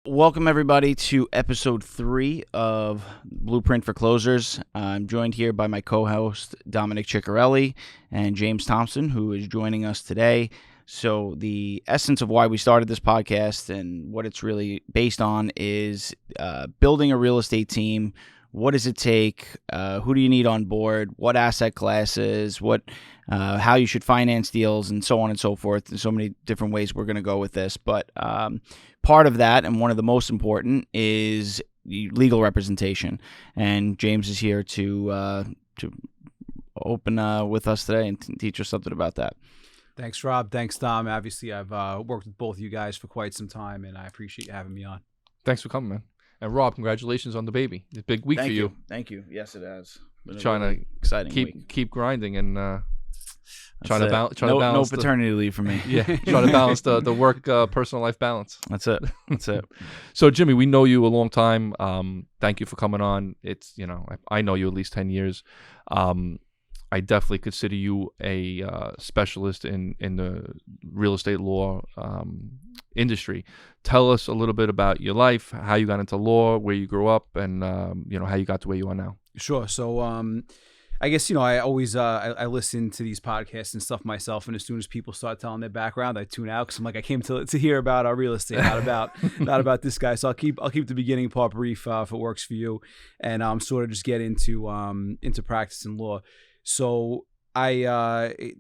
Welcome, everybody, to episode 3 of Blueprint for Closers. I'm joined here by my co-host, Dominic Ciccarelli, and James Thompson, who is joining us today. So the essence of why we started this podcast and what it's really based on is building a real estate team. What does it take? Who do you need on board? What asset classes? How you should finance deals, and so on and so forth. There's so many different ways we're going to go with this. But part of that, and one of the most important, is legal representation. And James is here to open with us today and teach us something about that. Thanks, Rob. Thanks, Dom. Obviously, I've worked with both of you guys for quite some time, and I appreciate you having me on. Thanks for coming, man. And Rob, congratulations on the baby. It's a big week for you. Thank you. Yes, it has. Been trying really to exciting week. keep grinding and trying to balance. No paternity leave for me. Yeah, trying to balance the work personal life balance. That's it. So Jimmy, we know you a long time. Thank you for coming on. It's I know you at least 10 years. I definitely consider you a specialist in the real estate law industry. Tell us a little bit about your life, how you got into law, where you grew up, and how you got to where you are now. Sure. So I guess I always I listen to these podcasts and stuff myself, and as soon as people start telling their background, I tune out because I'm like, I came to hear about our real estate, not about this guy. So I'll keep the beginning part brief if it works for you, and sort of just get into practicing law. So in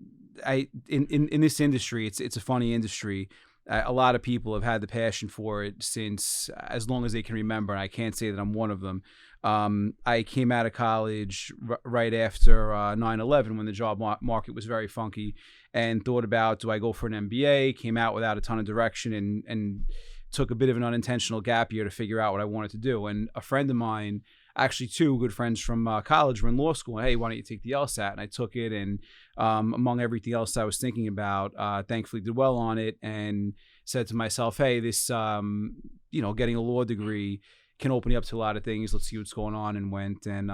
this industry, it's a funny industry. A lot of people have had the passion for it since as long as they can remember, and I can't say that I'm one of them. I came out of college right after 9/11 when the job market was very funky, and thought about, do I go for an MBA? Came out without a ton of direction and took a bit of an unintentional gap year to figure out what I wanted to do. And a friend of mine, actually two good friends from college, were in law school. And, hey, why don't you take the LSAT? And I took it, and among everything else I was thinking about, thankfully did well on it, and said to myself, hey, this getting a law degree can open you up to a lot of things. Let's see what's going on. And went and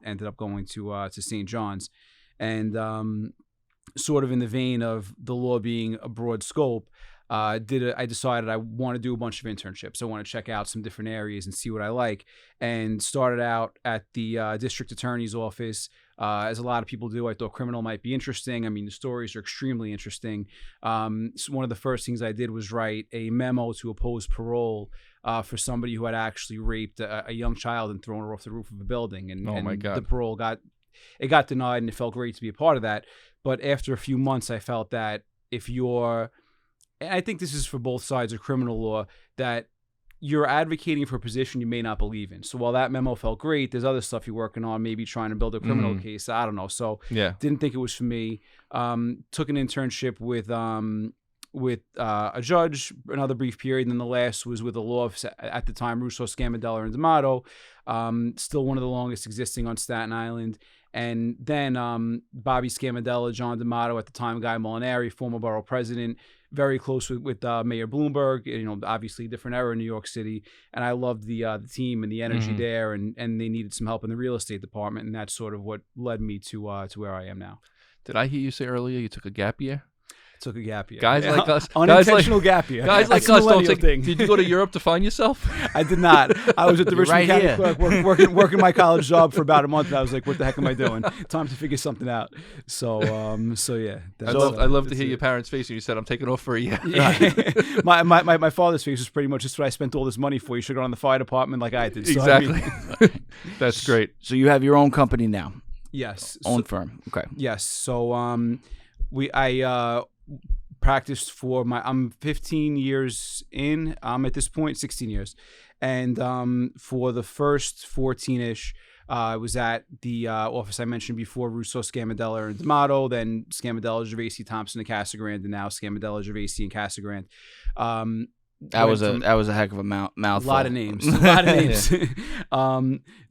ended up going to St. John's. And sort of in the vein of the law being a broad scope, I decided I want to do a bunch of internships. I want to check out some different areas and see what I like, and started out at the district attorney's office. As a lot of people do, I thought criminal might be interesting. I mean, the stories are extremely interesting. So one of the first things I did was write a memo to oppose parole for somebody who had actually raped a young child and thrown her off the roof of a building. And, my God. The parole got denied, and it felt great to be a part of that. But after a few months, I felt that and I think this is for both sides of criminal law, that you're advocating for a position you may not believe in. So while that memo felt great, there's other stuff you're working on, maybe trying to build a criminal case. I don't know. So didn't think it was for me. Took an internship with a judge, another brief period, and then the last was with a law office at the time, Russo, Scammodella, and D'Amato. Still one of the longest existing on Staten Island. And then Bobby Scammodella, John D'Amato, at the time, Guy Molinari, former borough president, very close with Mayor Bloomberg. Obviously a different era in New York City. And I loved the team and the energy there, and they needed some help in the real estate department, and that's sort of what led me to where I am now. Did I hear you say earlier you took a gap year? Took a gap year. Guys like us. Unintentional gap year. Guys like us don't take. Did you go to Europe to find yourself? I did not. I was at the Richmond County Clerk working my college job for about a month, and I was like, what the heck am I doing? Time to figure something out. So yeah. I love to hear your parents' face when you said, I'm taking off for a year. Yeah. my father's face was pretty much, just what I spent all this money for. You should go on the fire department like I did. So, exactly. That's great. So you have your own company now? Yes. Own firm. Okay. Yes. So I practiced I'm 15 years in. I'm at this point 16 years, and for the first 14ish, I was at the office I mentioned before, Russo, Scammodella, and D'Amato, then Scammodella, Gervasi, Thompson, and Casagrande, and now Scammodella, Gervasi, and Casagrande. That was a heck of a mouthful. A lot of names.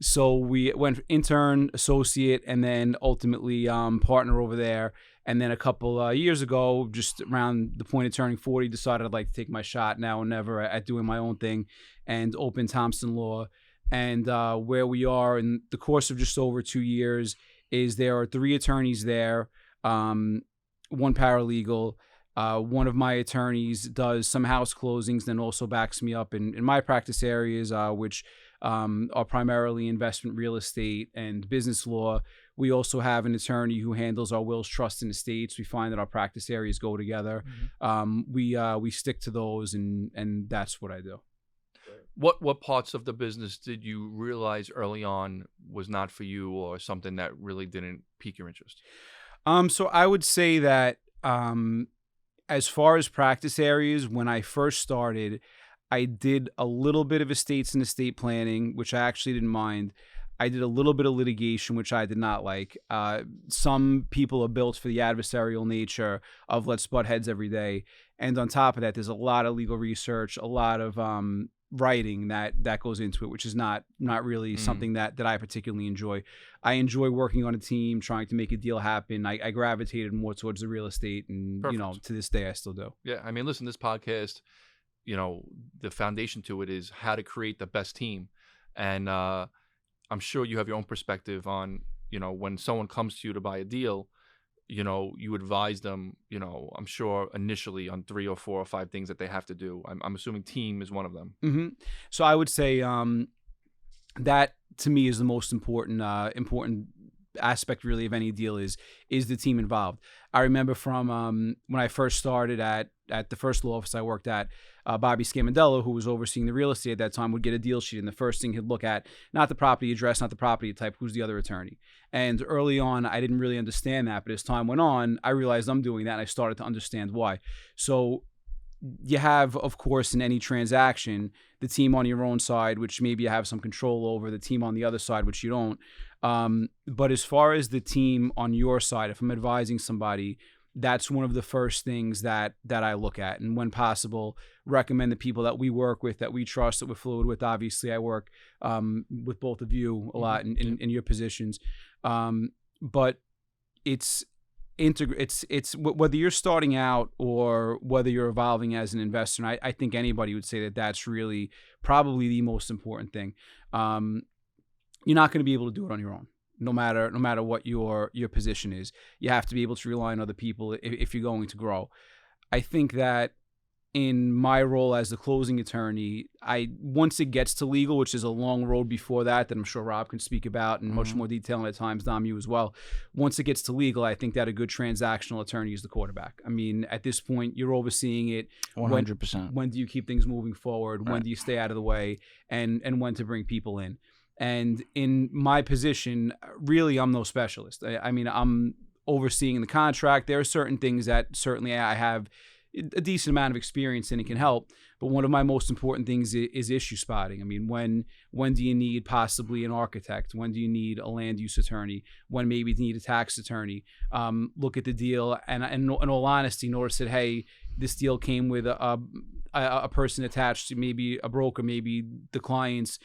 So we went intern, associate, and then ultimately partner over there. And then a couple years ago, just around the point of turning 40, decided I'd like to take my shot now or never at doing my own thing and open Thompson Law. And where we are in the course of just over 2 years is there are 3 attorneys there, 1 paralegal, One of my attorneys does some house closings, then also backs me up in my practice areas, which are primarily investment real estate and business law. We also have an attorney who handles our wills, trusts, and estates. We find that our practice areas go together. We stick to those, and that's what I do. What parts of the business did you realize early on was not for you, or something that really didn't pique your interest? So I would say that as far as practice areas, when I first started, I did a little bit of estates and estate planning, which I actually didn't mind. I did a little bit of litigation, which I did not like. Some people are built for the adversarial nature of let's butt heads every day. And on top of that, there's a lot of legal research, a lot of writing that goes into it, which is not really something that I particularly enjoy. I enjoy working on a team, trying to make a deal happen. I gravitated more towards the real estate, and Perfect. to this day I still do. Yeah, I mean, listen, this podcast, the foundation to it is how to create the best team. And I'm sure you have your own perspective on, when someone comes to you to buy a deal, you advise them, I'm sure initially on 3 or 4 or 5 things that they have to do. I'm assuming team is one of them. Mm-hmm. So I would say that to me is the most important aspect really of any deal is the team involved. I remember from when I first started at the first law office I worked at, Bobby Scamandello, who was overseeing the real estate at that time, would get a deal sheet, and the first thing he'd look at, not the property address, not the property type, who's the other attorney. And early on, I didn't really understand that, but as time went on, I realized I'm doing that, and I started to understand why. So you have, of course, in any transaction, the team on your own side, which maybe you have some control over, the team on the other side, which you don't. But as far as the team on your side, if I'm advising somebody, that's one of the first things that I look at, and when possible, recommend the people that we work with, that we trust, that we're fluid with. Obviously, I work with both of you a lot in your positions, but it's whether you're starting out or whether you're evolving as an investor. And I think anybody would say that that's really probably the most important thing. You're not going to be able to do it on your own. No matter what your position is, you have to be able to rely on other people if you're going to grow. I think that in my role as the closing attorney, once it gets to legal, which is a long road before that I'm sure Rob can speak about in much more detail, and at times Dom, you as well. Once it gets to legal, I think that a good transactional attorney is the quarterback. I mean, at this point, you're overseeing it 100%. When do you keep things moving forward? Right. When do you stay out of the way? And when to bring people in? And in my position, really, I'm no specialist. I mean, I'm overseeing the contract. There are certain things that certainly I have a decent amount of experience in and can help. But one of my most important things is issue spotting. I mean, when do you need possibly an architect? When do you need a land use attorney? When maybe you need a tax attorney? Look at the deal, and in all honesty, notice that, hey, this deal came with a person attached, to maybe a broker, maybe the client's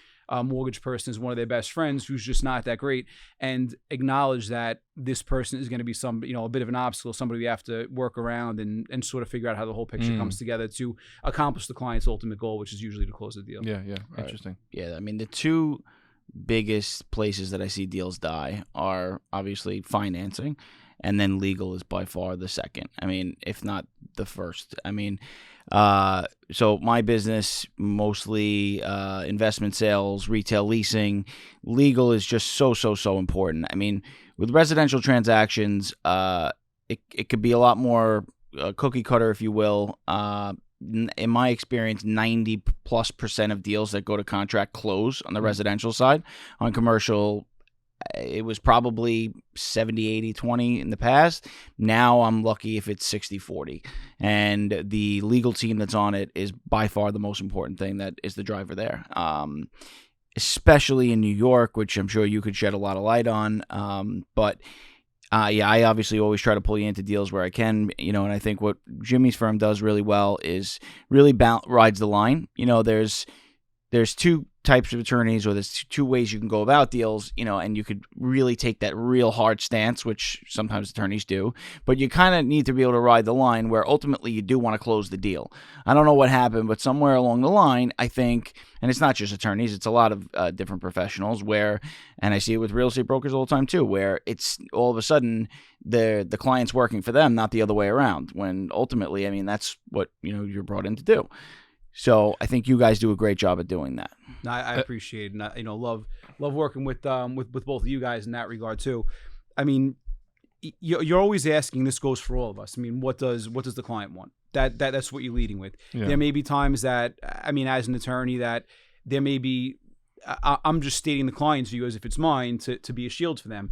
mortgage person is one of their best friends who's just not that great, and acknowledge that this person is going to be a bit of an obstacle, somebody we have to work around and sort of figure out how the whole picture comes together to accomplish the client's ultimate goal, which is usually to close the deal. Yeah. Right. Interesting. Yeah, I mean, the two biggest places that I see deals die are obviously financing, and then legal is by far the second. I mean, if not the first. I mean, so my business, mostly investment sales, retail leasing. Legal is just so important. I mean, with residential transactions, it could be a lot more cookie cutter, if you will. In my experience, 90+% of deals that go to contract close on the residential side. On commercial, it was probably 70-80-20 in the past. Now I'm lucky if it's 60-40. And the legal team that's on it is by far the most important thing that is the driver there. Especially in New York, which I'm sure you could shed a lot of light on. But I obviously always try to pull you into deals where I can, and I think what Jimmy's firm does really well is really rides the line. there's two types of attorneys, or there's two ways you can go about deals, and you could really take that real hard stance, which sometimes attorneys do, but you kind of need to be able to ride the line where ultimately you do want to close the deal. I don't know what happened, but somewhere along the line, I think, and it's not just attorneys, it's a lot of different professionals where, and I see it with real estate brokers all the time too, where it's all of a sudden the client's working for them, not the other way around, when ultimately, I mean, that's what, you're brought in to do. So I think you guys do a great job at doing that. No, I appreciate it. And I, love working with both of you guys in that regard too. I mean, you're always asking. This goes for all of us. I mean, what does the client want? That's what you're leading with. Yeah. There may be times that, I mean, as an attorney, that there may be. I'm just stating the client's view as if it's mine to be a shield for them.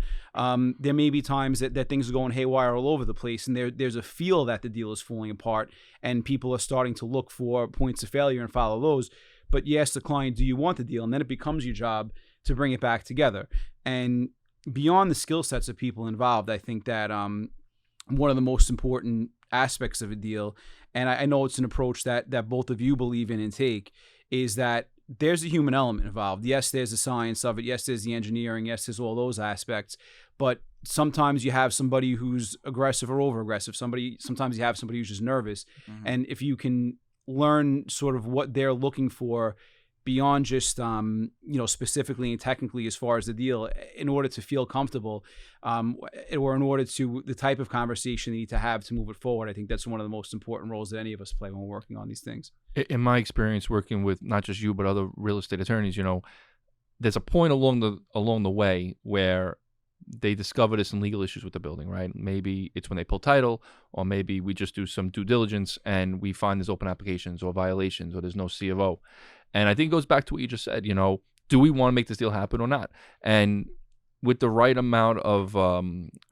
There may be times that things are going haywire all over the place, and there's a feel that the deal is falling apart, and people are starting to look for points of failure and follow those. But you ask the client, do you want the deal? And then it becomes your job to bring it back together. And beyond the skill sets of people involved, I think that one of the most important aspects of a deal, and I know it's an approach that both of you believe in and take, is that there's a human element involved. Yes, there's the science of it. Yes, there's the engineering. Yes, there's all those aspects. But sometimes you have somebody who's aggressive or over-aggressive. Sometimes you have somebody who's just nervous. Mm-hmm. And if you can learn sort of what they're looking for beyond just, specifically and technically as far as the deal, in order to feel comfortable, or in order to the type of conversation you need to have to move it forward, I think that's one of the most important roles that any of us play when we're working on these things. In my experience working with not just you, but other real estate attorneys, there's a point along the way where they discover there's some legal issues with the building, right? Maybe it's when they pull title, or maybe we just do some due diligence and we find there's open applications or violations, or there's no C of O. And I think it goes back to what you just said, do we want to make this deal happen or not? And with the right amount of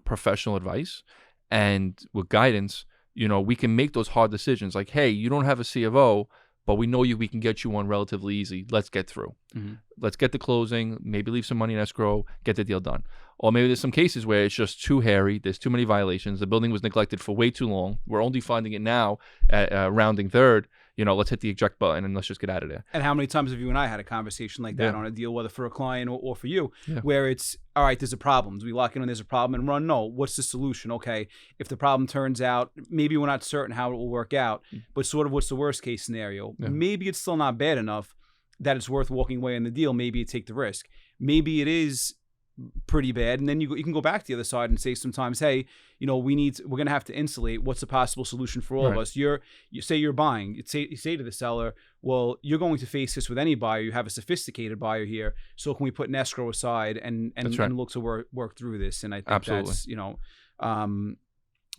professional advice and with guidance, we can make those hard decisions like, hey, you don't have a C of O, but we know we can get you one relatively easy. Let's get through. Mm-hmm. Let's get the closing, maybe leave some money in escrow, get the deal done. Or maybe there's some cases where it's just too hairy. There's too many violations. The building was neglected for way too long. We're only finding it now at rounding third. Let's hit the eject button and let's just get out of there. And how many times have you and I had a conversation like that on a deal, whether for a client or for you, where it's, all right, there's a problem. Do we lock in on there's a problem and run? No. What's the solution? Okay, if the problem turns out, maybe we're not certain how it will work out, but sort of what's the worst case scenario? Yeah. Maybe it's still not bad enough that it's worth walking away on the deal. Maybe you take the risk. Maybe it is pretty bad, and then you can go back to the other side and say sometimes, hey, we're going to have to insulate. What's a possible solution for all of us? You say you're buying. You say to the seller, well, you're going to face this with any buyer. You have a sophisticated buyer here, so can we put an escrow aside and look to work through this? And I think that's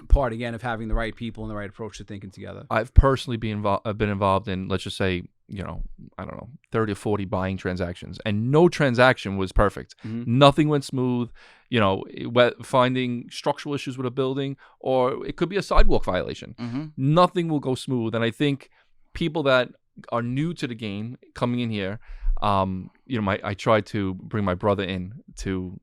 part again of having the right people and the right approach to thinking together. I've personally been involved in, let's just say, I don't know, 30 or 40 buying transactions, and no transaction was perfect. Mm-hmm. Nothing went smooth. Finding structural issues with a building, or it could be a sidewalk violation. Mm-hmm. Nothing will go smooth. And I think people that are new to the game coming in here, I tried to bring my brother in to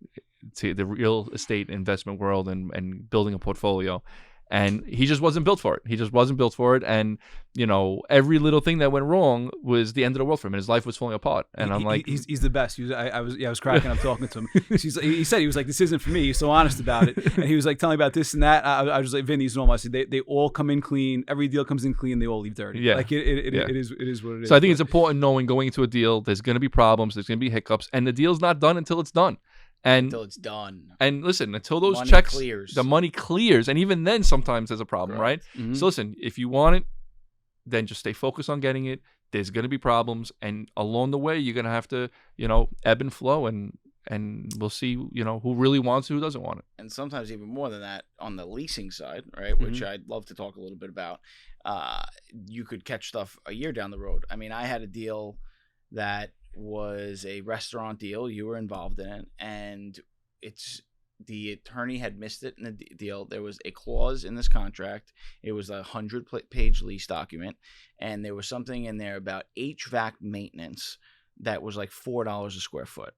the real estate investment world and building a portfolio. And he just wasn't built for it. And, every little thing that went wrong was the end of the world for him. And his life was falling apart. And I'm like... He's the best. I was cracking up talking to him. He said, he was like, this isn't for me. He's so honest about it. And he was like, telling me about this and that. I was like, Vin, these normal. I said, they all come in clean. Every deal comes in clean. They all leave dirty. Yeah. Like, it is what it is. So I think it's important knowing going into a deal, there's going to be problems. There's going to be hiccups. And the deal's not done until it's done. Until it's done. And listen, until those money checks, clears. the money clears. And even then, sometimes there's a problem, right? Mm-hmm. So listen, if you want it, then just stay focused on getting it. There's going to be problems. And along the way, you're going to have to, ebb and flow. And we'll see, who really wants it, who doesn't want it. And sometimes even more than that on the leasing side, right? Mm-hmm. Which I'd love to talk a little bit about. You could catch stuff a year down the road. I mean, I had a deal that was a restaurant deal. You were involved in it, and the attorney had missed it in the deal. There was a clause in this contract. It was a 100-page lease document, and there was something in there about HVAC maintenance that was like $4 a square foot.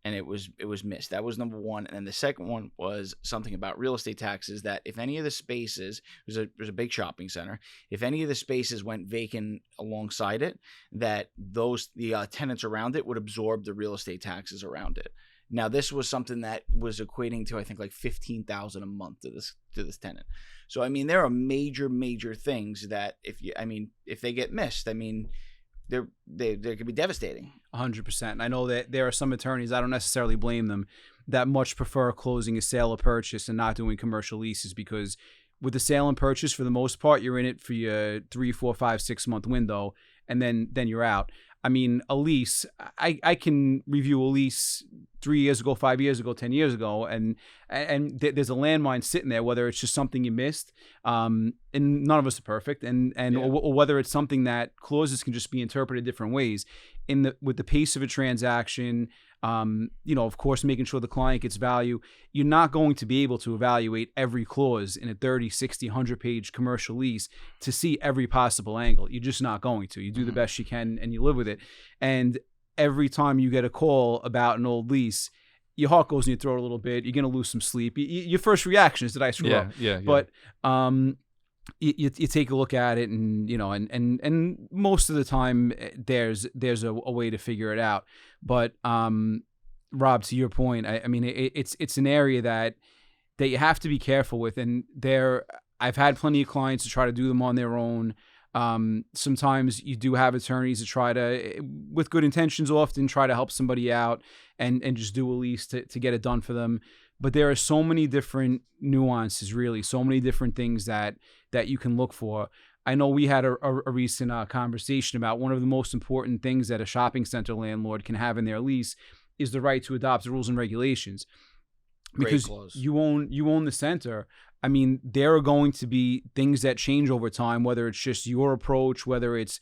and it was missed. That was number one. And then the second one was something about real estate taxes, that if any of the spaces, there's a big shopping center, if any of the spaces went vacant alongside it, that the tenants around it would absorb the real estate taxes around it. Now, this was something that was equating to, I think, like $15,000 a month to this tenant. So, I mean, there are major things that if they get missed, I mean, they could be devastating. 100%. And I know that there are some attorneys, I don't necessarily blame them, that much prefer closing a sale or purchase and not doing commercial leases, because with the sale and purchase, for the most part, you're in it for your 3, 4, 5, 6 month window, and then you're out. I mean, a lease, I can review a lease 3 years ago, 5 years ago, 10 years ago, and there's a landmine sitting there, whether it's just something you missed, and none of us are perfect, or whether it's something that clauses can just be interpreted different ways. With the pace of a transaction, of course, making sure the client gets value, you're not going to be able to evaluate every clause in a 30, 60, 100-page commercial lease to see every possible angle. You're just not going to. You do the best you can and you live with it. And every time you get a call about an old lease, your heart goes in your throat a little bit. You're going to lose some sleep. Your first reaction is, did I screw up? Yeah. But you take a look at it, and most of the time there's a way to figure it out. But Rob, to your point, I mean, it's an area that you have to be careful with. And I've had plenty of clients to try to do them on their own. Sometimes you do have attorneys that try to, with good intentions, often try to help somebody out and just do a lease to get it done for them. But there are so many different nuances, really, so many different things that you can look for. I know we had a recent conversation about one of the most important things that a shopping center landlord can have in their lease is the right to adopt the rules and regulations. Because you own the center. I mean, there are going to be things that change over time, whether it's just your approach, whether it's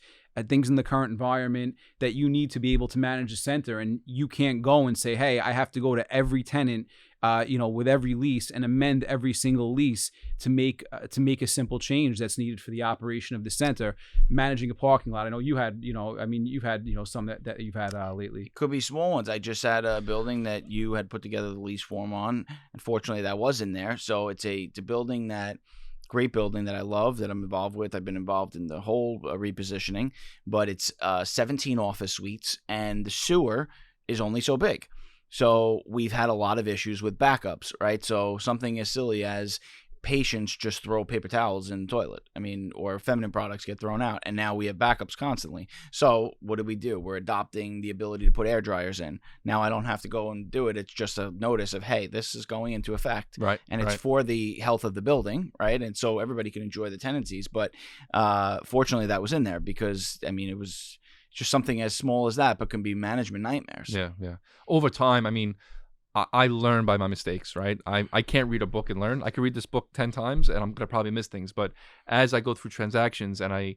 things in the current environment, that you need to be able to manage a center. And you can't go and say, hey, I have to go to every tenant, with every lease and amend every single lease to make a simple change that's needed for the operation of the center. Managing a parking lot, I know you had, you've had, some that you've had lately. Could be small ones. I just had a building that you had put together the lease form on. Unfortunately, that was in there. So it's a building great building that I love, that I'm involved with. I've been involved in the whole repositioning, but it's 17 office suites, and the sewer is only so big. So we've had a lot of issues with backups, right? So something as silly as patients just throw paper towels in the toilet. I mean, or feminine products get thrown out, and now we have backups constantly. So what do? We're adopting the ability to put air dryers in. Now I don't have to go and do it. It's just a notice of, hey, this is going into effect. Right. And it's for the health of the building, right? And so everybody can enjoy the tenancies. But fortunately that was in there because, I mean, it was just something as small as that, but can be management nightmares. Yeah. Over time, I mean, I learn by my mistakes, right? I can't read a book and learn. I can read this book 10 times and I'm going to probably miss things. But as I go through transactions and I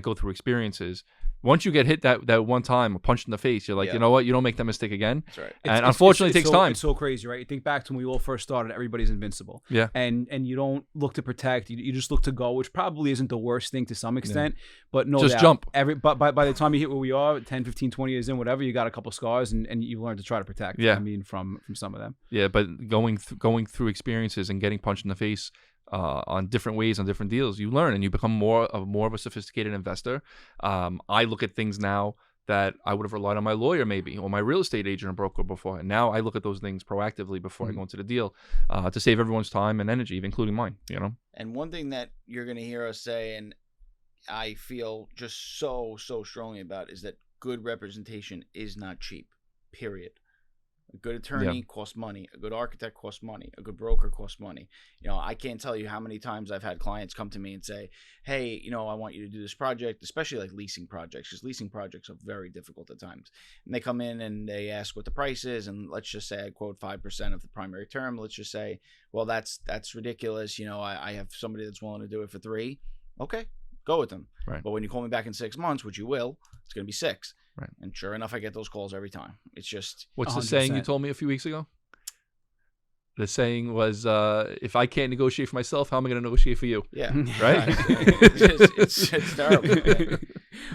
go through experiences, once you get hit that one time, a punch in the face, you're like, you know what? You don't make that mistake again. That's right. And unfortunately, it takes time. It's so crazy, right? You think back to when we all first started, everybody's invincible. Yeah. And you don't look to protect. You just look to go, which probably isn't the worst thing to some extent. Yeah. But no just doubt, jump. But by the time you hit where we are, 10, 15, 20 years in, whatever, you got a couple scars and you learn to try to protect. Yeah. I mean, from some of them. Yeah, but going through experiences and getting punched in the face on different ways, on different deals, you learn and you become more of a sophisticated investor. I look at things now that I would have relied on my lawyer maybe or my real estate agent or broker before. And now I look at those things proactively before I go into the deal to save everyone's time and energy, including mine, And one thing that you're going to hear us say, and I feel just so strongly about, is that good representation is not cheap, period. A good attorney costs money. A good architect costs money. A good broker costs money. I can't tell you how many times I've had clients come to me and say, hey, I want you to do this project, especially like leasing projects, because leasing projects are very difficult at times. And they come in and they ask what the price is. And let's just say I quote 5% of the primary term. Let's just say, well, that's ridiculous. I have somebody that's willing to do it for 3. Okay, go with them. Right. But when you call me back in 6 months, which you will, it's going to be 6. Right. And sure enough, I get those calls every time. It's just... What's 100%. the saying you told me a few weeks ago? The saying was, if I can't negotiate for myself, how am I going to negotiate for you? Yeah. Right? It's terrible.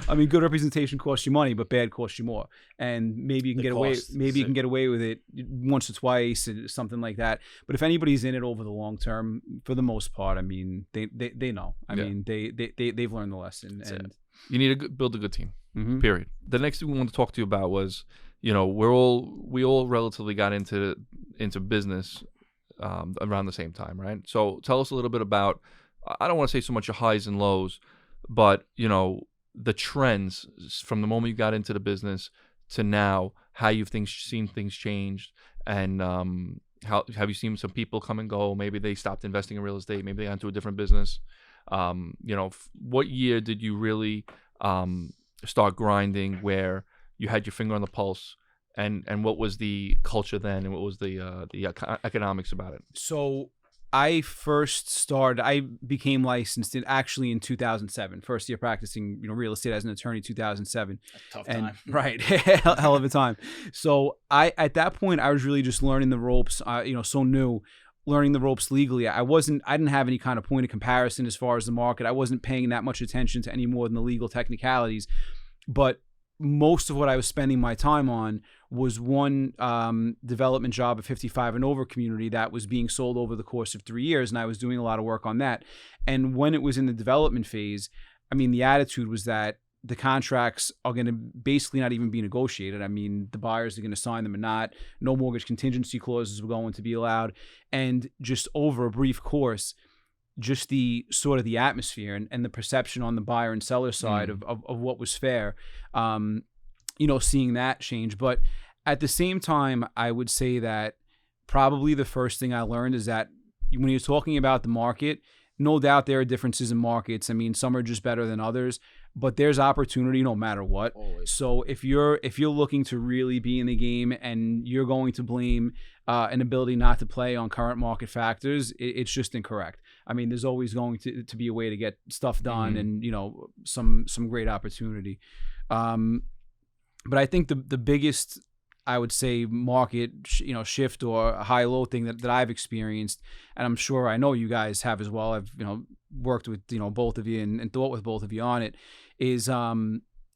I mean, good representation costs you money, but bad costs you more. And maybe you can get away. Maybe you can get away with it once or twice, something like that. But if anybody's in it over the long term, for the most part, I mean, they know. I mean, they've learned the lesson. And you need to build a good team. Mhm. Period. The next thing we want to talk to you about was, we all relatively got into business around the same time, right? So tell us a little bit about, I don't want to say so much your highs and lows, but the trends from the moment you got into the business to now, how you've seen things changed, and how have you seen some people come and go? Maybe they stopped investing in real estate, maybe they got into a different business. What year did you really start grinding where you had your finger on the pulse, and what was the culture then, and what was the economics about it? So I became licensed in 2007. First year practicing, real estate as an attorney, 2007. Tough time. Right. Hell of a time. So at that point, I was really just learning the ropes, so new, learning the ropes legally. I didn't have any kind of point of comparison as far as the market. I wasn't paying that much attention to any more than the legal technicalities, but most of what I was spending my time on was one development job, a 55 and over community that was being sold over the course of 3 years, and I was doing a lot of work on that. And when it was in the development phase, I mean, the attitude was that the contracts are going to basically not even be negotiated. I mean, the buyers are going to sign them or not. No mortgage contingency clauses were going to be allowed. And just over a brief course, just the sort of the atmosphere and the perception on the buyer and seller side of what was fair, seeing that change. But at the same time, I would say that probably the first thing I learned is that when you're talking about the market, no doubt there are differences in markets. I mean, some are just better than others, but there's opportunity no matter what. Always. So if you're looking to really be in the game and you're going to blame an ability not to play on current market factors, it's just incorrect. I mean, there's always going to be a way to get stuff done, and some great opportunity. But I think the biggest, I would say, market shift or high-low thing that I've experienced, and I'm sure I know you guys have as well. I've worked with both of you and thought with both of you on it, is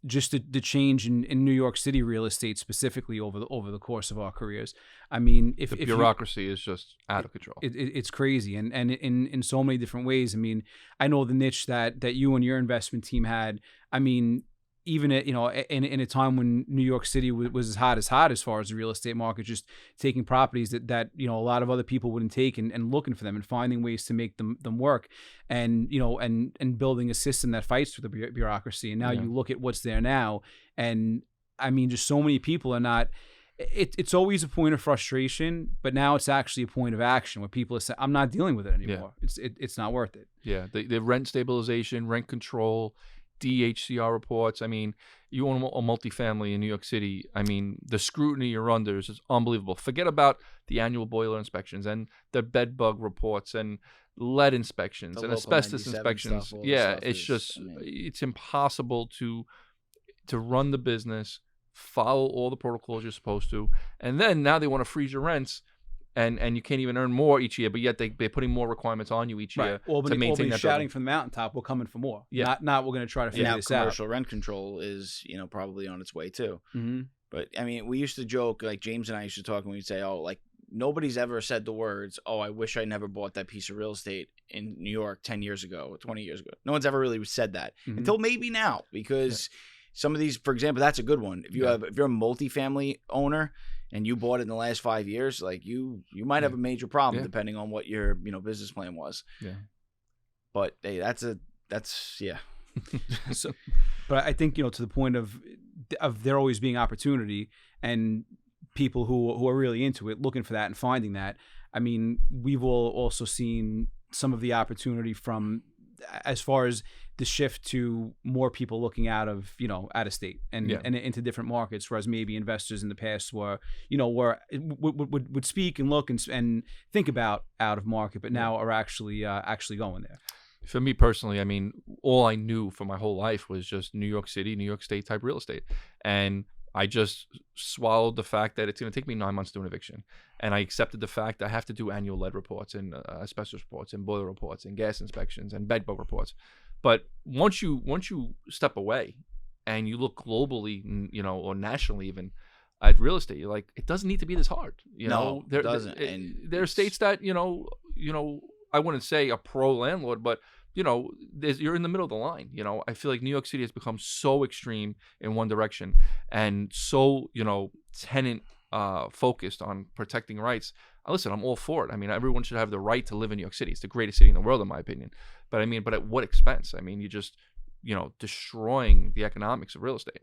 just the change in New York City real estate specifically over the course of our careers. I mean, if the bureaucracy is just out of control. It's crazy, and in so many different ways. I mean, I know the niche that you and your investment team had. I mean, even at, in a time when New York City was as hot as far as the real estate market, just taking properties that a lot of other people wouldn't take and looking for them and finding ways to make them work, and and building a system that fights through the bureaucracy. And now you look at what's there now, and I mean, just so many people are not. It's always a point of frustration, but now it's actually a point of action where people are saying, "I'm not dealing with it anymore. Yeah. It's not worth it." Yeah, the rent stabilization, rent control, DHCR reports. I mean, you own a multifamily in New York City. I mean, the scrutiny you're under is just unbelievable. Forget about the annual boiler inspections and the bed bug reports and lead inspections and asbestos inspections. Yeah, it's impossible to run the business, follow all the protocols you're supposed to, and then now they want to freeze your rents. And you can't even earn more each year, but yet they're putting more requirements on you each year to maintain that shouting building. from the mountaintop, we're coming for more. Yeah. Not we're going to try to figure this out. Commercial rent control is probably on its way too. Mm-hmm. But I mean, we used to joke, like James and I used to talk, and we'd say, "Oh, like nobody's ever said the words, oh, I wish I never bought that piece of real estate in New York 10 years ago or 20 years ago." No one's ever really said that until maybe now, because some of these, for example, that's a good one. If you're a multifamily owner and you bought it in the last 5 years, like you might have a major problem depending on what your business plan was. Yeah. But hey, that's So, but I think to the point of there always being opportunity and people who are really into it, looking for that and finding that. I mean, we've all also seen some of the opportunity from as far as the shift to more people looking out of state and into different markets, whereas maybe investors in the past were would speak and look and think about out of market, but now are actually going there. For me personally, I mean, all I knew for my whole life was just New York City, New York State type real estate, and I just swallowed the fact that it's going to take me 9 months to do an eviction. And I accepted the fact that I have to do annual lead reports and asbestos reports and boiler reports and gas inspections and bed bug reports. But once you step away and you look globally, or nationally even, at real estate, you're like, it doesn't need to be this hard. No, it doesn't. And there are states that I wouldn't say a pro landlord, but you're in the middle of the line. I feel like New York City has become so extreme in one direction and so tenant focused on protecting rights. Listen, I'm all for it. I mean, everyone should have the right to live in New York City. It's the greatest city in the world, in my opinion. But but at what expense? I mean, you just destroying the economics of real estate.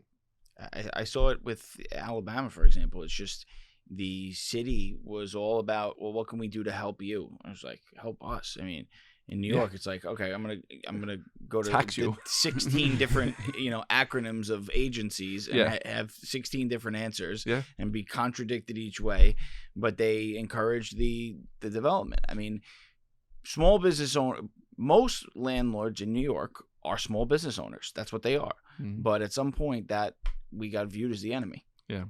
I saw it with Alabama, for example. It's just the city was all about, well, what can we do to help you? I was like, help us. I mean, in New York, it's like, okay, I'm gonna go to tax you 16 different acronyms of agencies and have 16 different answers and be contradicted each way, but they encourage the development. I mean, small business owner, most landlords in New York are small business owners. That's what they are. Mm-hmm. But at some point, that we got viewed as the enemy. Yeah.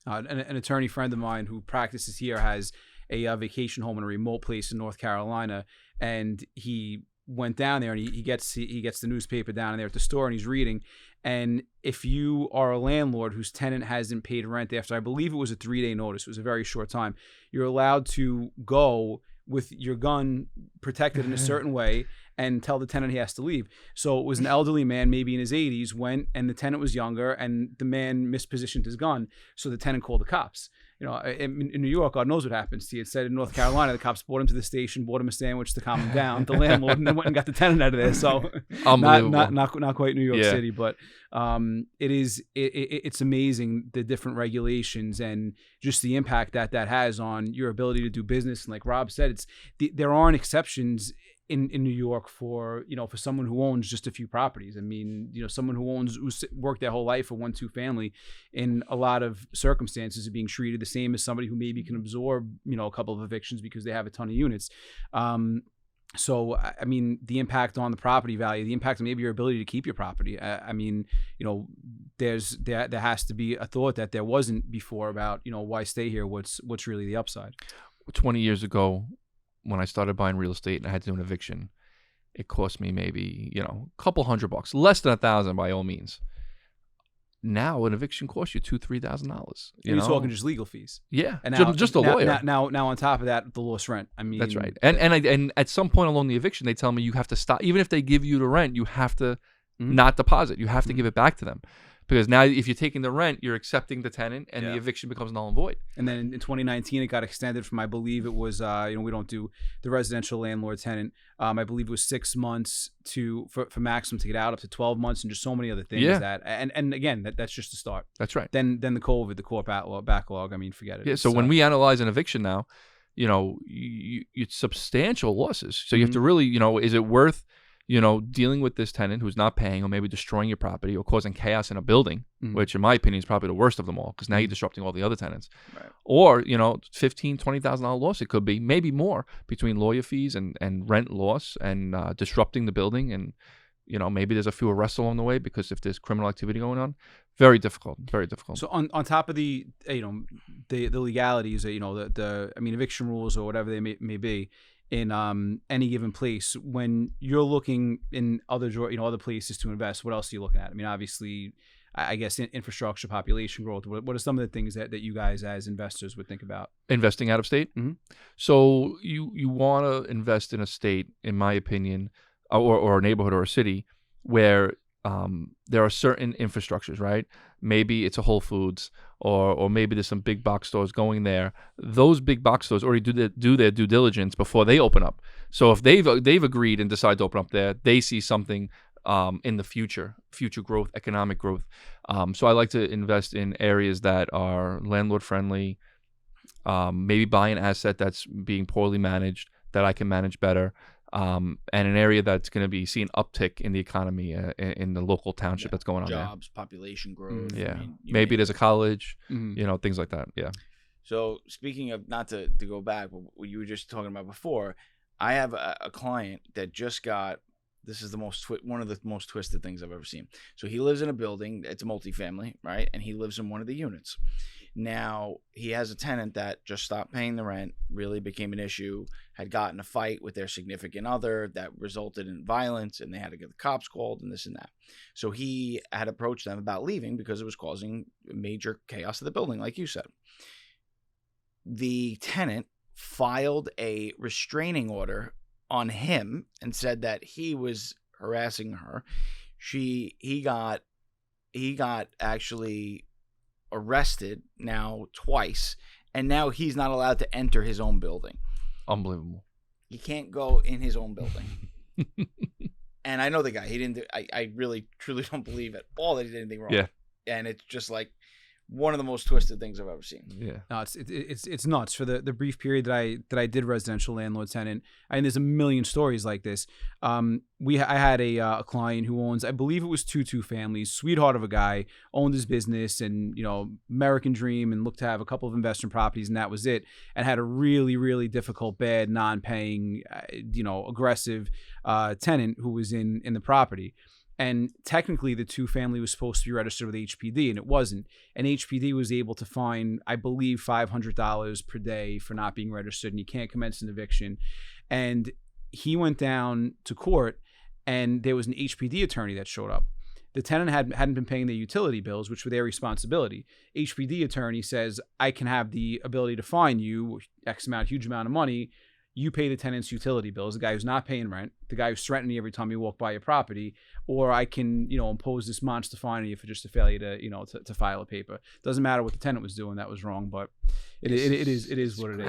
An attorney friend of mine who practices here has a vacation home in a remote place in North Carolina, and he went down there and he gets the newspaper down there at the store and he's reading. And if you are a landlord whose tenant hasn't paid rent after, I believe it was a 3-day notice, it was a very short time, you're allowed to go with your gun protected in a certain way and tell the tenant he has to leave. So it was an elderly man, maybe in his 80s, went, and the tenant was younger, and the man mispositioned his gun. So the tenant called the cops. In New York, God knows what happens to you. It said in North Carolina, the cops brought him to the station, bought him a sandwich to calm him down, the landlord, and then went and got the tenant out of there. So not quite New York City, but it's amazing the different regulations and just the impact that has on your ability to do business. And like Rob said, there aren't exceptions in New York for someone who owns just a few properties. I mean, someone who's worked their whole life for 1-2 family, in a lot of circumstances, are being treated the same as somebody who maybe can absorb a couple of evictions because they have a ton of units. So I mean, the impact on the property value, the impact on maybe your ability to keep your property. I mean, there has to be a thought that there wasn't before about why stay here. What's really the upside? 20 years ago, when I started buying real estate and I had to do an eviction, it cost me maybe, a couple $100, less than $1,000 by all means. Now an eviction costs you $2,000-$3,000. You're talking just legal fees. Yeah, and now, just a lawyer. Now on top of that, the lost rent. I mean, that's right. And at some point along the eviction, they tell me you have to stop. Even if they give you the rent, you have to not deposit. You have to give it back to them. Because now if you're taking the rent, you're accepting the tenant, and the eviction becomes null and void. And then in 2019, it got extended from, I believe it was, we don't do the residential landlord tenant. I believe it was 6 months for maximum to get out, up to 12 months, and just so many other things that. And again, that's just the start. That's right. Then the COVID, the court backlog. I mean, forget it. Yeah. So when we analyze an eviction now, it's substantial losses. So you have to really, is it worth dealing with this tenant who's not paying, or maybe destroying your property or causing chaos in a building, which in my opinion is probably the worst of them all, because now you're disrupting all the other tenants. Right. Or, $15,000, $20,000 loss, it could be, maybe more, between lawyer fees and rent loss and disrupting the building. And, maybe there's a few arrests along the way because if there's criminal activity going on. Very difficult, very difficult. So on top of the legalities, eviction rules or whatever they may be, in any given place, when you're looking in other places to invest, what else are you looking at? I mean, obviously, I guess infrastructure, population growth. What are some of the things that you guys as investors would think about? Investing out of state? Mm-hmm. So you want to invest in a state, in my opinion, or a neighborhood or a city where there are certain infrastructures, right? Maybe it's a Whole Foods, or maybe there's some big box stores going there. Those big box stores already do their due diligence before they open up. So if they've agreed and decide to open up there, they see something in the future growth, economic growth. So I like to invest in areas that are landlord friendly. Maybe buy an asset that's being poorly managed that I can manage better. And an area that's going to be seeing uptick in the economy in the local township that's going on jobs, population growth. Yeah, maybe there's a college, things like that. Yeah. So speaking of, not to go back, but what you were just talking about before, I have a client that just got This is one of the most twisted things I've ever seen. So he lives in a building. It's a multifamily, right? And he lives in one of the units. Now, he has a tenant that just stopped paying the rent, really became an issue, had gotten a fight with their significant other that resulted in violence, and they had to get the cops called and this and that. So he had approached them about leaving because it was causing major chaos to the building, like you said. The tenant filed a restraining order on him and said that he was harassing her. He got actually arrested now twice, and now he's not allowed to enter his own building. Unbelievable. He can't go in his own building. And I know the guy. He didn't do, I really truly don't believe at all that he did anything wrong. Yeah. And it's just like one of the most twisted things I've ever seen. Yeah. No, it's nuts. For the brief period that I did residential landlord tenant, and there's a million stories like this. I had a client who owns, I believe it was two families, sweetheart of a guy, owned his business and, American dream, and looked to have a couple of investment properties, and that was it. And had a really, really difficult, bad, non-paying, aggressive tenant who was in the property. And technically, the two family was supposed to be registered with HPD, and it wasn't. And HPD was able to fine, I believe, $500 per day for not being registered, and you can't commence an eviction. And he went down to court, and there was an HPD attorney that showed up. The tenant hadn't been paying their utility bills, which were their responsibility. HPD attorney says, I can have the ability to fine you huge amount of money. You pay the tenant's utility bills, the guy who's not paying rent, the guy who's threatening you every time you walk by your property, or I can, impose this monster fine on you for just a failure to file a paper. Doesn't matter what the tenant was doing, that was wrong, but it is what it is.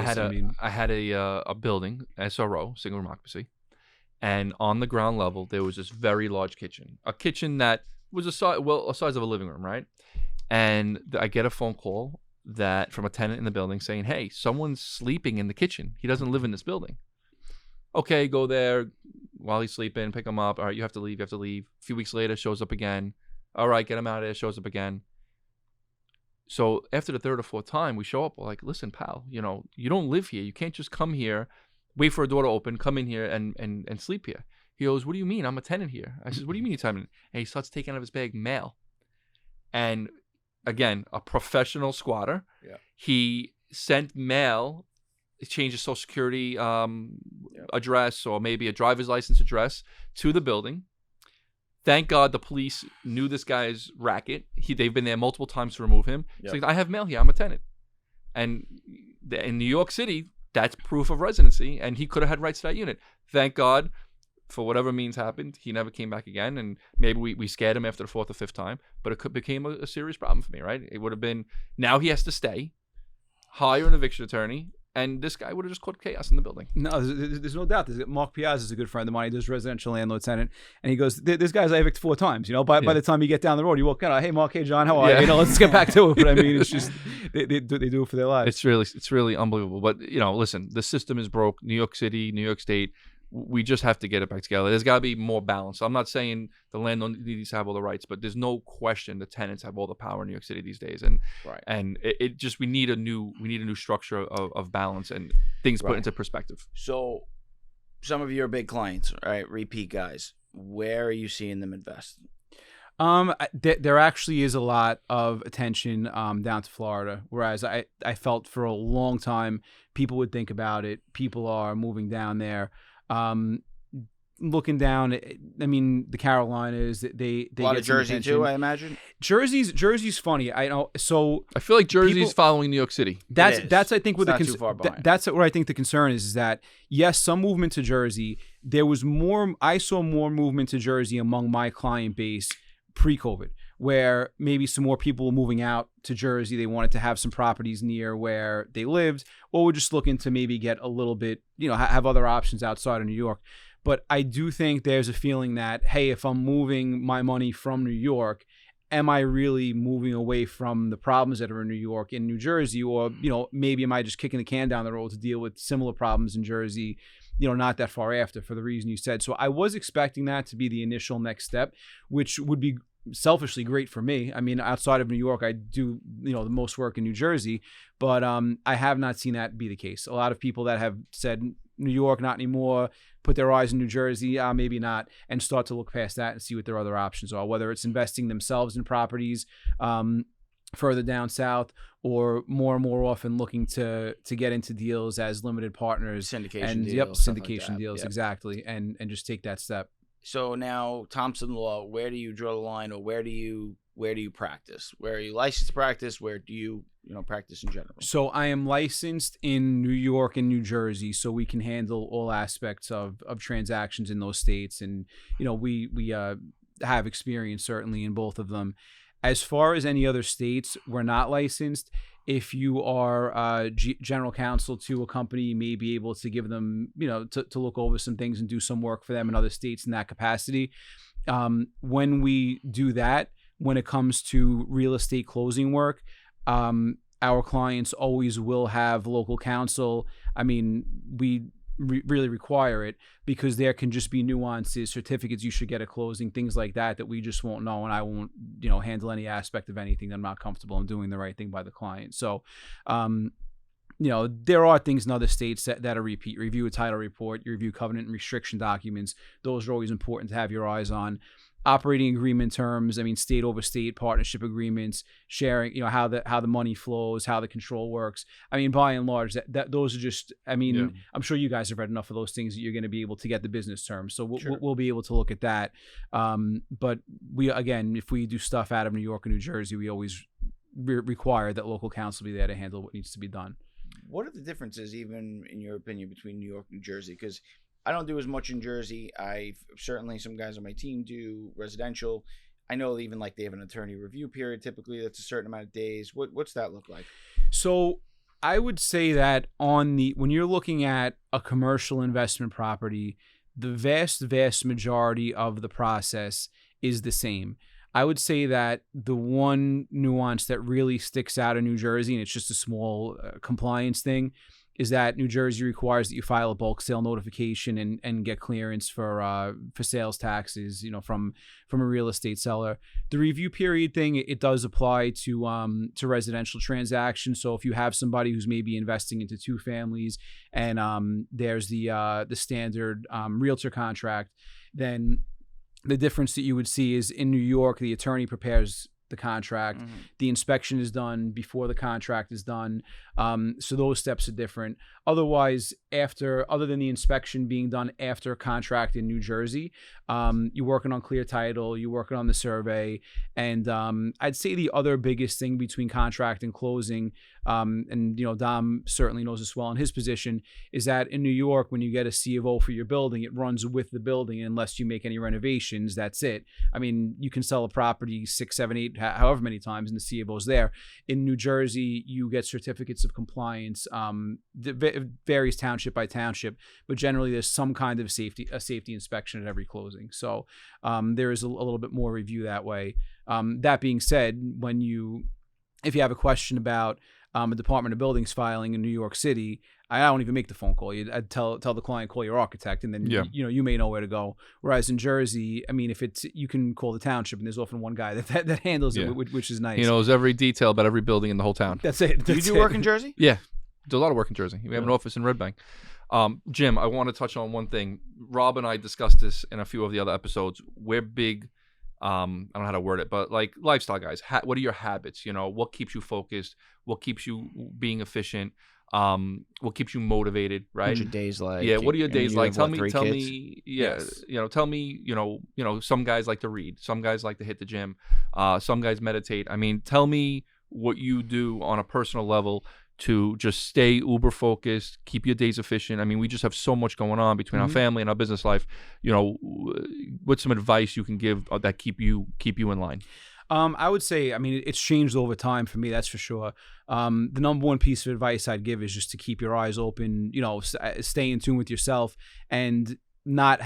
I had a building, SRO, single room occupancy, and on the ground level there was this very large kitchen, a kitchen that was a size of a living room, right? And I get a phone call from a tenant in the building saying, hey, someone's sleeping in the kitchen. He doesn't live in this building. Okay, go there while he's sleeping, pick him up. All right, you have to leave. A few weeks later, shows up again. All right, get him out of there, shows up again. So after the third or fourth time, we show up. We're like, listen, pal, you don't live here. You can't just come here, wait for a door to open, come in here and sleep here. He goes, what do you mean? I'm a tenant here. I says, what do you mean you're a tenant? And he starts taking out of his bag mail. And again, a professional squatter. Yeah. He sent mail, changed his social security address or maybe a driver's license address to the building. Thank God the police knew this guy's racket. They've been there multiple times to remove him. He's like, I have mail here. I'm a tenant. And in New York City, that's proof of residency, and he could have had rights to that unit. Thank God, for whatever means happened, he never came back again, and maybe we scared him after the fourth or fifth time, but it became a serious problem for me, right? It would have been, now he has to stay, hire an eviction attorney, and this guy would have just caused chaos in the building. No, there's no doubt. Mark Piazza is a good friend of mine. He does residential landlord tenant, and he goes, "This guy's I evicted 4 times. By the time you get down the road, you walk in. Hey, Mark. Hey, John. How are you? Let's get back to it." But I mean, it's just they do it for their lives. It's really unbelievable. But listen, the system is broke. New York City, New York State. We just have to get it back together. There's got to be more balance. I'm not saying the landlord needs to have all the rights, but there's no question the tenants have all the power in New York City these days, and right. And it just we need a new structure of balance and things put into perspective. So, some of your big clients, right, repeat guys, where are you seeing them invest? There actually is a lot of attention down to Florida, whereas I felt for a long time people would think about it. People are moving down there. Looking down, I mean, the Carolinas, they a lot get of Jersey attention. too, I imagine. Jersey's funny. I know. So I feel like Jersey's following New York City. That's I think what too far behind. That's what I think the concern is that yes, some movement to Jersey. There was more. I saw more movement to Jersey among my client base pre-COVID, where maybe some more people were moving out to Jersey. They wanted to have some properties near where they lived, or were just looking to maybe get a little bit, have other options outside of New York. But I do think there's a feeling that, hey, if I'm moving my money from New York, am I really moving away from the problems that are in New York in New Jersey? Or, maybe am I just kicking the can down the road to deal with similar problems in Jersey, not that far after, for the reason you said. So I was expecting that to be the initial next step, which would be selfishly great for me. I mean, outside of New York, I do, the most work in New Jersey, but I have not seen that be the case. A lot of people that have said New York, not anymore, put their eyes in New Jersey, maybe not, and start to look past that and see what their other options are, whether it's investing themselves in properties further down south, or more and more often looking to get into deals as limited partners, Syndication deals, deals. syndication deals, exactly, and just take that step. So now, Thompson Law, where do you draw the line, or where do you practice? Where are you licensed to practice? Where do you practice in general? So I am licensed in New York and New Jersey, so we can handle all aspects of transactions in those states, and we have experience certainly in both of them. As far as any other states, we're not licensed. If you are general counsel to a company, you may be able to give them, to look over some things and do some work for them in other states in that capacity. When we do that, when it comes to real estate closing work, our clients always will have local counsel. I mean, we really require it, because there can just be nuances, certificates you should get at closing, things like that we just won't know, and I won't handle any aspect of anything that I'm not comfortable in doing the right thing by the client. So there are things in other states that are repeat. Review a title report, you review covenant and restriction documents. Those are always important to have your eyes on. Operating agreement terms, state over state partnership agreements, sharing, how the money flows, how the control works. By and large, that those are just, I'm sure you guys have read enough of those things that you're going to be able to get the business terms. So we'll be able to look at that. But if we do stuff out of New York and New Jersey, we always require that local counsel be there to handle what needs to be done. What are the differences, even in your opinion, between New York and New Jersey? Because I don't do as much in Jersey. Certainly some guys on my team do residential. I know even they have an attorney review period. Typically, that's a certain amount of days. What's that look like? So I would say that when you're looking at a commercial investment property, the vast majority of the process is the same. I would say that the one nuance that really sticks out in New Jersey, and it's just a small compliance thing, is that New Jersey requires that you file a bulk sale notification and get clearance for sales taxes, from a real estate seller. The review period thing, it does apply to residential transactions. So if you have somebody who's maybe investing into two families, and there's the standard realtor contract, then the difference that you would see is in New York, the attorney prepares the contract. Mm-hmm. The inspection is done before the contract is done. So those steps are different. Otherwise, other than the inspection being done after a contract in New Jersey, you're working on clear title, you're working on the survey. And I'd say the other biggest thing between contract and closing, and Dom certainly knows this well in his position, is that in New York, when you get a C of O for your building, it runs with the building. Unless you make any renovations, that's it. You can sell a property 6, 7, 8, however many times, and the C of O's there. In New Jersey, you get certificates of compliance, varies township by township, but generally there's some kind of safety inspection at every closing. So there is a little bit more review that way. That being said, if you have a question about a Department of Buildings filing in New York City, I don't even make the phone call. I'd tell the client, call your architect, and then you may know where to go. Whereas in Jersey, if it's, you can call the township, and there's often one guy that handles it, which is nice. He knows every detail about every building in the whole town. That's it. Do you do work in Jersey? Yeah, do a lot of work in Jersey. We have an office in Red Bank. Jim, I want to touch on one thing. Rob and I discussed this in a few of the other episodes. We're big. I don't know how to word it, but lifestyle guys. What are your habits? What keeps you focused? What keeps you being efficient? What keeps you motivated? Right? What's your days like? Yeah. What are your days like? Tell me. Yeah. Yes. Tell me. Some guys like to read. Some guys like to hit the gym. Some guys meditate. Tell me what you do on a personal level to just stay uber focused, keep your days efficient. We just have so much going on between our family and our business life. What's some advice you can give that keep you in line? I would say, it's changed over time for me, that's for sure. The number one piece of advice I'd give is just to keep your eyes open, stay in tune with yourself, and not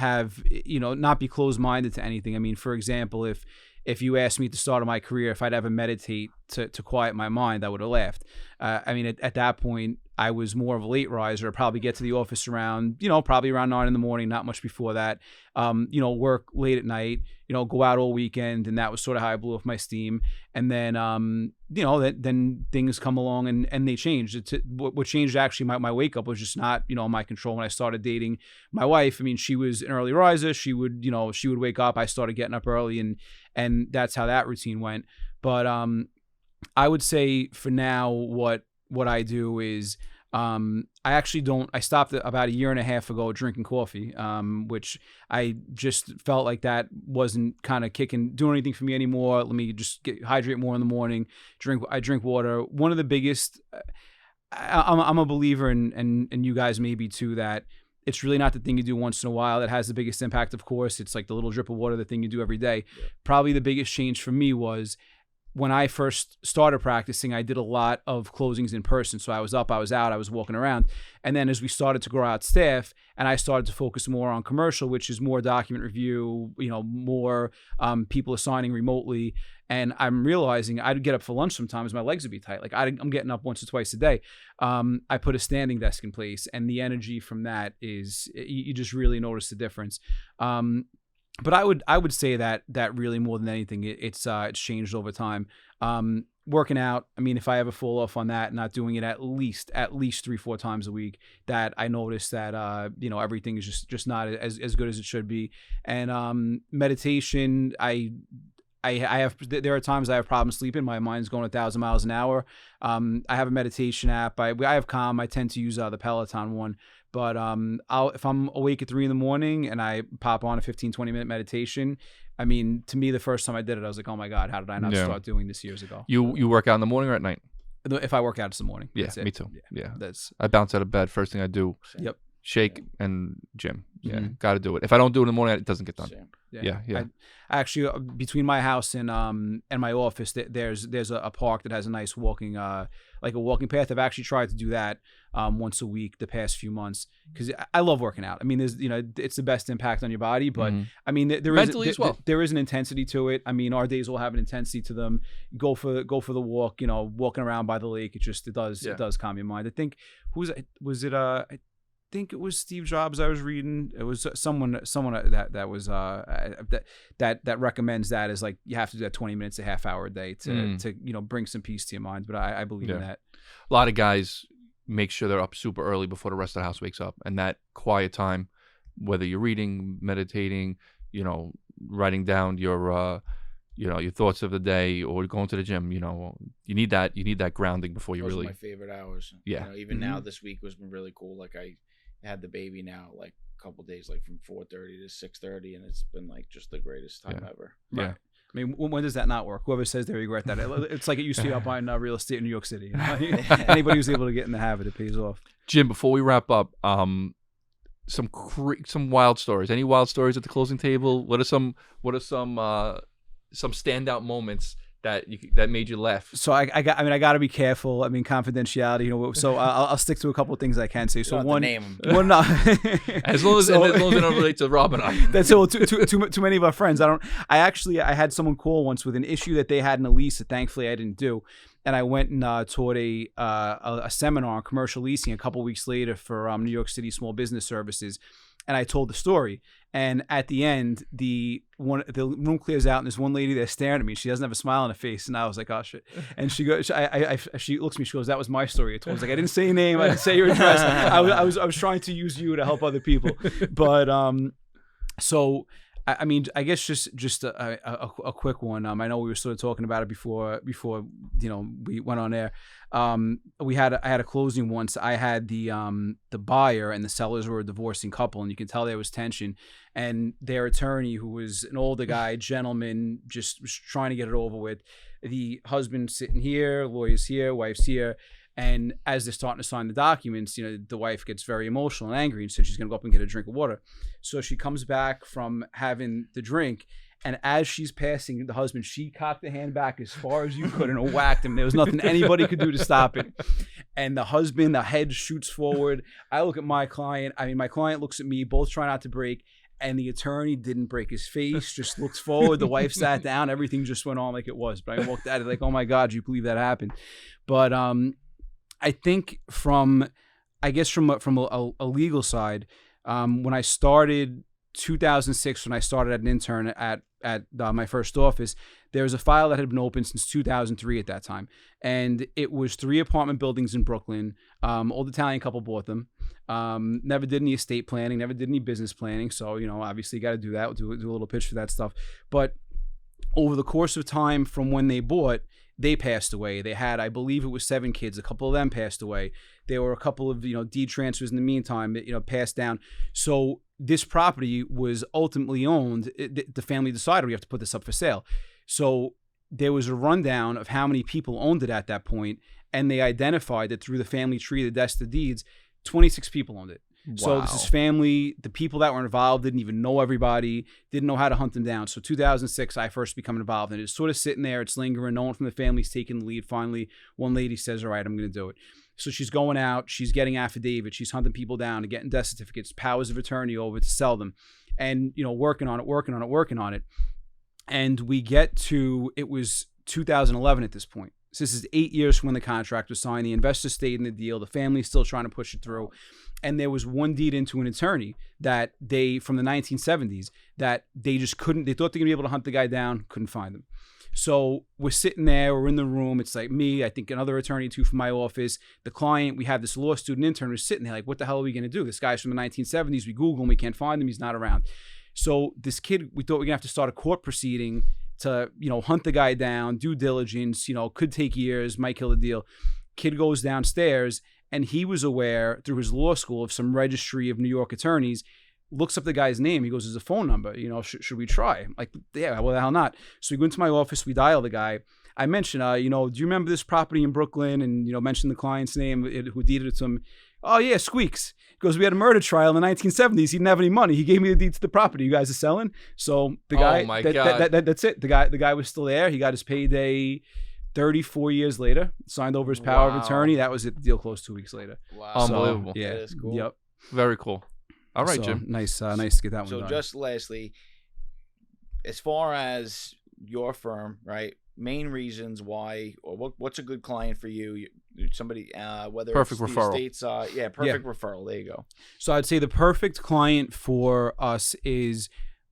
be closed-minded to anything. For example, if you asked me at the start of my career if I'd ever meditate to quiet my mind, I would have laughed. I mean, at that point, I was more of a late riser. I'd probably get to the office around, probably around 9 in the morning, not much before that. Work late at night, go out all weekend. And that was sort of how I blew off my steam. And then, then things come along and they changed. What changed actually, my wake up was just not, in my control. When I started dating my wife, I mean, she was an early riser. She would wake up. I started getting up early and that's how that routine went. But I would say for now, what I do is I stopped about 1.5 years ago drinking coffee, which I just felt like that wasn't kind of doing anything for me anymore. Let me just hydrate more in the morning. I drink water. One of the biggest, I'm a believer and you guys maybe too, that it's really not the thing you do once in a while that has the biggest impact. Of course, it's like the little drip of water, the thing you do every day. Yeah. Probably the biggest change for me was when I first started practicing, I did a lot of closings in person. So I was up, I was out, I was walking around. And then as we started to grow out staff and I started to focus more on commercial, which is more document review, more people assigning remotely. And I'm realizing I'd get up for lunch sometimes, my legs would be tight. Like I'm getting up once or twice a day. I put a standing desk in place and the energy from that is, you just really notice the difference. But I would say that really more than anything, it's changed over time. Working out, I mean, if I ever fall off on that, not doing it at least 3-4 times a week, that I notice that everything is just not as good as it should be. And meditation, I have, there are times I have problems sleeping. My mind's going 1,000 miles an hour. I have a meditation app. I have Calm. I tend to use the Peloton one. But if I'm awake at 3 a.m. and I pop on a 15-20 minute meditation, I mean, to me, the first time I did it, I was like, oh my God, how did I not start doing this years ago? You work out in the morning or at night? If I work out, it's the morning. Yeah, me too. Yeah. That's. I bounce out of bed. First thing I do. Yep. Shake and gym. Yeah, got to do it. If I don't do it in the morning, it doesn't get done. Yeah. I actually, between my house and my office, there's a park that has a nice walking like a walking path. I've actually tried to do that once a week the past few months because I love working out. I mean, there's it's the best impact on your body, but I mean there is an intensity to it. I mean, our days will have an intensity to them. Go for the walk. Walking around by the lake. It does calm your mind. I think I think it was Steve Jobs I was reading. It was someone that was that recommends that as like you have to do that 20 minutes, a half hour a day to bring some peace to your mind. But I believe in that. A lot of guys make sure they're up super early before the rest of the house wakes up, and that quiet time, whether you're reading, meditating, writing down your thoughts of the day or going to the gym, you need that grounding before you Those really. Are my favorite hours. Yeah. Even now this week has been really cool. Like I had the baby now like a couple days, like from 4:30 to 6:30, and it's been like just the greatest time ever. Yeah. Right. I mean, when does that not work? Whoever says they regret that, it's like it used to be up on real estate in New York City. Anybody who's able to get in the habit, it pays off. Jim, before we wrap up, some wild stories. Any wild stories at the closing table? What are some standout moments that made you laugh? So I got to be careful. I mean, confidentiality. So I'll stick to a couple of things I can say. So one name. One. As long as they don't relate to Rob and I. That's all. Too many of our friends. I had someone call once with an issue that they had in a lease that thankfully I didn't do. And I went and taught a seminar on commercial leasing a couple of weeks later for New York City Small Business Services, and I told the story. And at the end, the room clears out, and there's one lady there staring at me. She doesn't have a smile on her face, and I was like, "Oh shit!" And she goes, she looks at me. She goes, "That was my story." I told her, like, I didn't say your name, I didn't say your address. I was trying to use you to help other people, but so. I mean, I guess just a quick one. I know we were sort of talking about it before we went on air. I had a closing once. I had the buyer and the sellers were a divorcing couple, and you can tell there was tension. And their attorney, who was an older guy, gentleman, just was trying to get it over with. The husband sitting here, lawyer's here, wife's here. And as they're starting to sign the documents, the wife gets very emotional and angry and says she's going to go up and get a drink of water. So she comes back from having the drink, and as she's passing the husband, she cocked the hand back as far as you could and whacked him. There was nothing anybody could do to stop it. And the husband, the head shoots forward. I look at my client. I mean, my client looks at me, both try not to break. And the attorney didn't break his face, just looked forward. The wife sat down. Everything just went on like it was. But I walked at it like, oh my God, do you believe that happened? But I think from a legal side, when I started 2006, when I started as an intern at my first office, there was a file that had been open since 2003 at that time. And it was 3 apartment buildings in Brooklyn. Old Italian couple bought them. Never did any estate planning, never did any business planning. So, obviously you got to do that. We'll do a little pitch for that stuff. But over the course of time from when they bought, they passed away. They had, I believe it was 7 kids. A couple of them passed away. There were a couple of, deed transfers in the meantime that, passed down. So this property was ultimately owned. The family decided we have to put this up for sale. So there was a rundown of how many people owned it at that point, and they identified that through the family tree, the desk of deeds, 26 people owned it. Wow. So this is family. The people that were involved didn't even know everybody, didn't know how to hunt them down. So 2006, I first become involved, and it's sort of sitting there. It's lingering. No one from the family's taking the lead. Finally, one lady says, all right, I'm going to do it. So she's going out. She's getting affidavits. She's hunting people down and getting death certificates, powers of attorney over to sell them, and, working on it. And we get to, it was 2011 at this point. So this is 8 years from when the contract was signed. The investor stayed in the deal. The family's still trying to push it through. And there was one deed into an attorney that they, from the 1970s, that they just couldn't, they thought they were going to be able to hunt the guy down, couldn't find him. So we're sitting there, we're in the room. It's like me, I think another attorney too from my office, the client. We have this law student intern who's sitting there like, what the hell are we going to do? This guy's from the 1970s. We Google him, we can't find him. He's not around. So this kid, we thought we were going to have to start a court proceeding to, hunt the guy down, due diligence, could take years, might kill the deal. Kid goes downstairs, and he was aware through his law school of some registry of New York attorneys, looks up the guy's name. He goes, there's a phone number, should we try? I'm like, yeah, well, the hell not. So we go into my office, we dial the guy. I mentioned, do you remember this property in Brooklyn? And, mention the client's name who deeded it to him. Oh, yeah, Squeaks. He goes, we had a murder trial in the 1970s. He didn't have any money. He gave me the deed to the property you guys are selling. So the guy, oh my God. That's it. The guy was still there. He got his payday 34 years later, signed over his power of attorney. That was it. The deal closed 2 weeks later. Wow. Unbelievable. So, yeah. That is cool. Yep. Very cool. All right, so, Jim. Nice to get that one So done. just lastly, as far as your firm, right? Main reasons why, or what's a good client for you? Somebody, whether perfect it's referral. The estates, perfect referral. There you go. So I'd say the perfect client for us is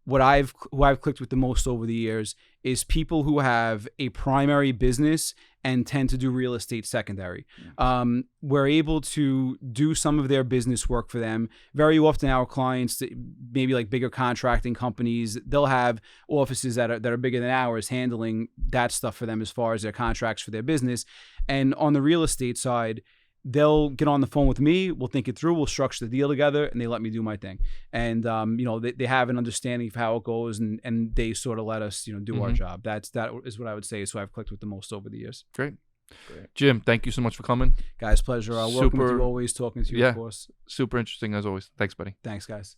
who I've clicked with the most over the years is people who have a primary business and tend to do real estate secondary. We're able to do some of their business work for them. Very often our clients, maybe like bigger contracting companies, they'll have offices that are bigger than ours handling that stuff for them as far as their contracts for their business. And on the real estate side, they'll get on the phone with me. We'll think it through. We'll structure the deal together, and they let me do my thing. And they have an understanding of how it goes, and they sort of let us do our job. That is what I would say is who I've clicked with the most over the years. Great. Jim, thank you so much for coming. Guys, pleasure. Working with you always, talking to you, of course. Super interesting as always. Thanks, buddy. Thanks, guys.